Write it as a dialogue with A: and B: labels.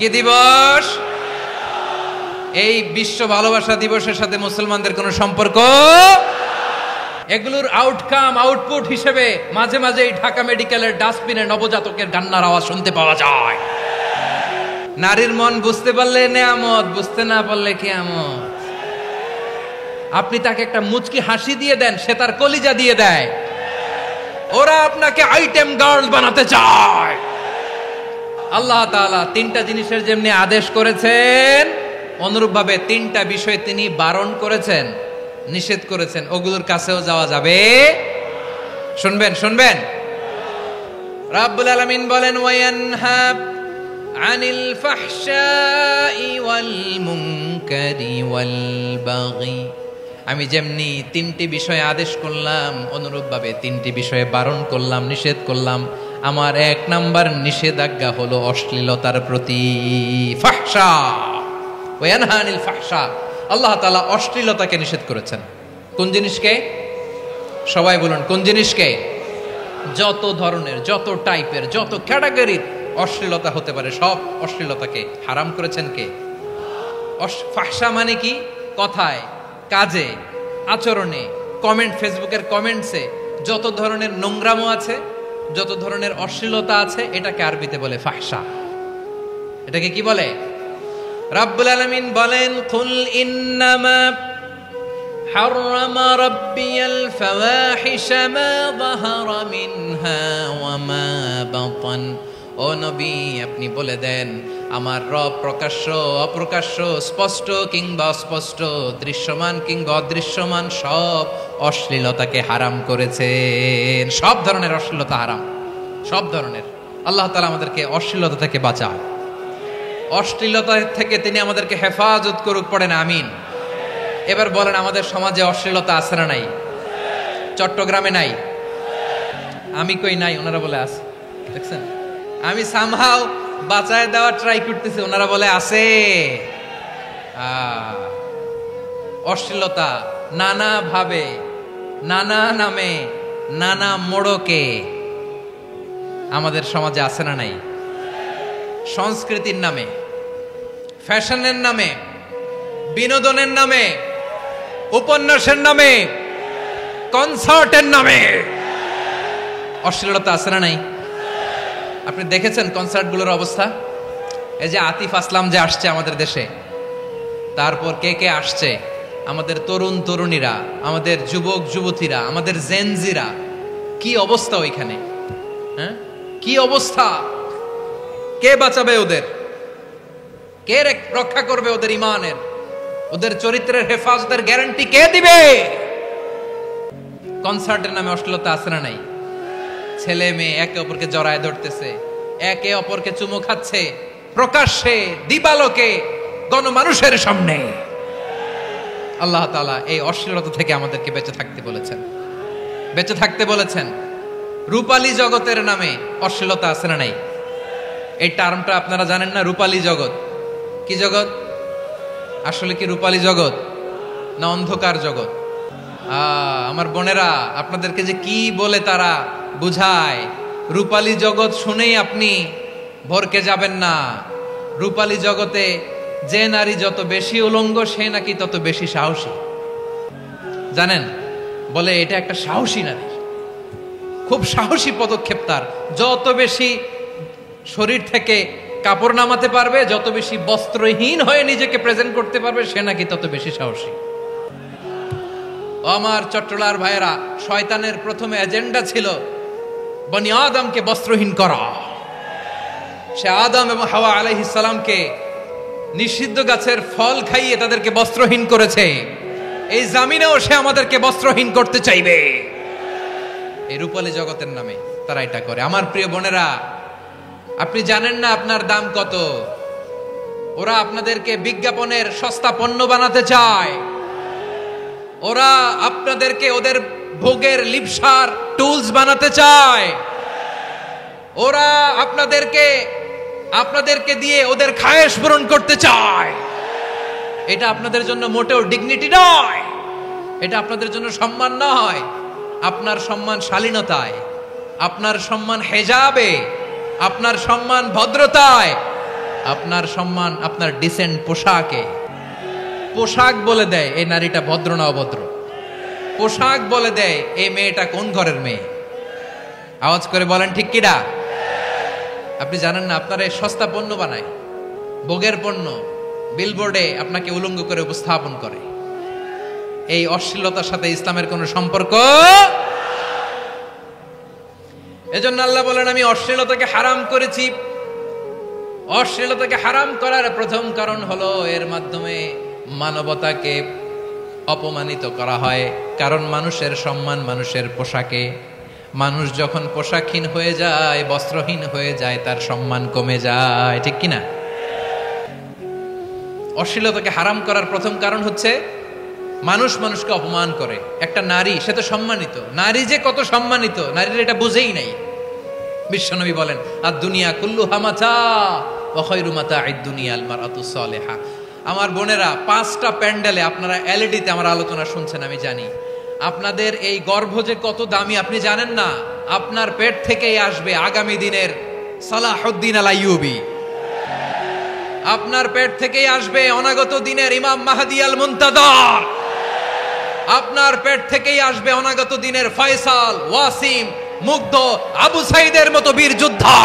A: কি দিবস? এই বিশ্ব ভালোবাসা দিবসের সাথে মুসলমানদের কোনো সম্পর্ক? এগুলোর আউটপুট হিসেবে মাঝে মাঝে এই ঢাকা মেডিকেলের ডাস্টবিনে নবজাতকের কান্নার আওয়াজ শুনতে পাওয়া যায়। নারীর মন বুঝতে পারলে নেয়ামত, বুঝতে না পারলে কিয়ামত। আপনি তাকে একটা মুচকি হাসি দিয়ে দেন, সে তার কলিজা দিয়ে দেয়। ওরা আপনাকে আইটেম গার্ল বানাতে চায়। আল্লাহ তাআলা তিনটা জিনিসের যেমনি আদেশ করেছেন, অনুরূপভাবে তিনটা বিষয় তিনি বারণ করেছেন, নিষেধ করেছেন। ওগুলোর কাছেও যাওয়া যাবে। শুনবেন। রাব্বুল আলামিন বলেন, ওয়ায়ানহা আনিল ফাহশাই ওয়াল মুনকারি ওয়াল বাগি। আমি যেমনি তিনটি বিষয়ে আদেশ করলাম, অনুরূপভাবে তিনটি বিষয়ে বারণ করলাম, নিষেধ করলাম। আমার 1 নাম্বার নিষেধাজ্ঞা হলো অশ্লীলতার প্রতি। ফাহশা, ওয়ায়ানহা আনিল ফাহশা। আল্লাহ তাআলা অশ্লীলতাকে নিষেধ করেছেন। কোন জিনিসকে? সবাই বলুন, কোন জিনিসকে? যত ধরনের, যত টাইপের, যত ক্যাটাগরির অশ্লীলতা হতে পারে সব অশ্লীলতাকে হারাম করেছেন কে? ফাহশা মানে কি? কথায়, কাজে, আচরণে, কমেন্ট, ফেসবুকের কমেন্টসে যত ধরনের নোংরামো আছে, যত ধরনের অশ্লীলতা আছে, এটাকে আরবিতে বলে ফাহশা। এটাকে কি বলে? রাব্বুল আলামিন বলেন, কুল ইন্নামা হাররামা রাব্বিয়াল ফাওয়াহিশা মা যাহারা মিনহা ওয়া মা বাতান। ও নবী, আপনি বলে দেন, আমার রব প্রকাশ্য, অপ্রকাশ্য, স্পষ্ট কিংবা অস্পষ্ট, দৃশ্যমান কিংবা অদৃশ্যমান সব অশ্লীলতাকে হারাম করেছেন। সব ধরনের অশ্লীলতা হারাম, সব ধরনের। আল্লাহ তাআলা আমাদেরকে অশ্লীলতা থেকে বাঁচান। অশ্লীলতা থেকে তিনি আমাদেরকে হেফাজত করুক, পড়েন আমিন। এবার বলেন, আমাদের সমাজে অশ্লীলতা আছে না নাই? চট্টগ্রামে নাই? আমি কই নাই, ওনারা বলে আছে। দেখছেন, আমি সামহাও বাঁচায় দেওয়ার ট্রাই করতেছি, ওনারা বলে আছে। অশ্লীলতা নানা ভাবে, নানা নামে, নানা মোড়কে আমাদের সমাজে আছে না নাই? সংস্কৃতির নামে, ফ্যাশনের নামে, বিনোদনের নামে, উপন্যাসের নামে, কনসার্টের নামে অশ্লীলতা আছে না নাই? আপনি দেখেছেন কনসার্টগুলোর অবস্থা? এই যে আতিফ আসলাম যে আসছে আমাদের দেশে, তারপর কে কে আসছে, আমাদের তরুণ তরুণীরা, আমাদের যুবক যুবতীরা, আমাদের জেনজিরা, কি অবস্থা ওইখানে? হ্যাঁ, কি অবস্থা? কে বাঁচাবে ওদের? কে রক্ষা করবে ওদের ইমানের, ওদের চরিত্রের হেফাজতের গ্যারান্টি কে দিবে? কনসার্টের নামে অশ্লীলতা আছে না নাই? ছেলে মেয়ে একে অপরকে জড়ায় ধরতেছে, একে অপরকে চুমু খাচ্ছে, প্রকাশ্যে, দিবালোকে, গণমানুষের সামনে। আল্লাহ তাআলা এই অশ্লীলতা থেকে আমাদেরকে বেঁচে থাকতে বলেছেন, বেঁচে থাকতে বলেছেন। রূপালী জগতের নামে অশ্লীলতা আছে না নাই? এই টার্মটা আপনারা জানেন না? রূপালী জগৎ কি জগৎ? আসলে কি রূপালী জগৎ না অন্ধকার জগৎ? আমার বোনেরা, আপনাদেরকে যে কি বলে তারা বুঝায়, রূপালী জগৎ শুনেই আপনি ভরকে যাবেন না। রূপালী জগতে যে নারী যত বেশি উলঙ্গ, সে নাকি তত বেশি সাহসী। জানেন, বলে এটা একটা সাহসী নারী, খুব সাহসী পদক্ষেপ তার। যত বেশি শরীর থেকে কাপড় নামাতে পারবে, যত বেশি বস্ত্রহীন হয়ে নিজেকে প্রেজেন্ট করতে পারবে, সে নাকি তত বেশি সাহসী। আমার চট্টলার ভাইয়েরা, শয়তানের প্রথম এজেন্ডা ছিল বনি আদমকে বস্ত্রহীন করা। সে আদম এবং হাওয়া আলাইহিস সালামকে নিষিদ্ধ গাছের ফল খাইয়ে তাদেরকে বস্ত্রহীন করেছে। এই জামিনেও সে আমাদেরকে বস্ত্রহীন করতে চাইবে। এই রূপালী জগতের নামে তারা এটা করে। আমার প্রিয় বোনেরা, আপনি জানেন না আপনার দাম কত। ওরা আপনাদেরকে বিজ্ঞাপনের সস্তা পণ্য বানাতে চায়। ওরা আপনাদেরকে ওদের ভোগের লিপসার টুলস বানাতে চায়। ওরা আপনাদেরকে দিয়ে ওদের খায়েশ পূরণ করতে চায়। এটা আপনাদের জন্য মোটেও ডিগনিটি নয়, এটা আপনাদের জন্য সম্মান নয়। আপনার সম্মান শালীনতায়, আপনার সম্মান হেজাবে, আপনার সম্মান ভদ্রতায়, আপনার সম্মান আপনার ডিসেন্ট পোশাকে। পোশাক বলে দেয় এই নারীটা ভদ্র না অভদ্র। পোশাক বলে দেয় এই মেয়েটা কোন ঘরের মেয়ে। আওয়াজ করে বলেন ঠিক কিনা? আপনি জানেন না, আপনার এই সস্তা পণ্য বানায়, ভোগের পণ্য, বিলবোর্ডে আপনাকে উলঙ্গ করে উপস্থাপন করে। এই অশ্লীলতার সাথে ইসলামের কোনো সম্পর্ক। এজন্য আল্লাহ বলেন আমি অশ্লীলতাকে হারাম করেছি। অশ্লীলতাকে হারাম করার প্রথম কারণ হলো এর মাধ্যমে মানবতাকে অপমানিত করা হয়। কারণ মানুষের সম্মান মানুষের পোশাকে। মানুষ যখন পোশাকহীন হয়ে যায়, বস্ত্রহীন হয়ে যায়, তার সম্মান কমে যায়, ঠিক কিনা? অশ্লীলতাকে হারাম করার প্রথম কারণ হচ্ছে মানুষ মানুষকে অপমান করে। একটা নারী, সে তো সম্মানিত, নারী যে কত সম্মানিত নারীর এটা বুঝেই নাই। বিশ্বনবী বলেন আর দুনিয়া কুল্লুহা মাতা ওয়া খায়রু মাতা'আদ দুনিয়া আল মারআতুস সালিহা। আমার বোনেরা, 5টা প্যান্ডেলে আপনারা এলইডিতে আমার আলোচনা শুনছেন, আমি জানি। আপনাদের এই গর্ভ যে কত দামি আপনি জানেন না। আপনার পেট থেকেই আসবে আগামী দিনের সালাহুদ্দিন আল আইয়ুবী। আপনার পেট থেকেই আসবে অনাগত দিনের ইমাম মাহদী আল মুনতাদর। আপনার পেট থেকেই আসবে অনাগত দিনের ফয়সাল, ওয়াসিম, মুগ্ধ, আবু সাইদের মতো বীর যোদ্ধা।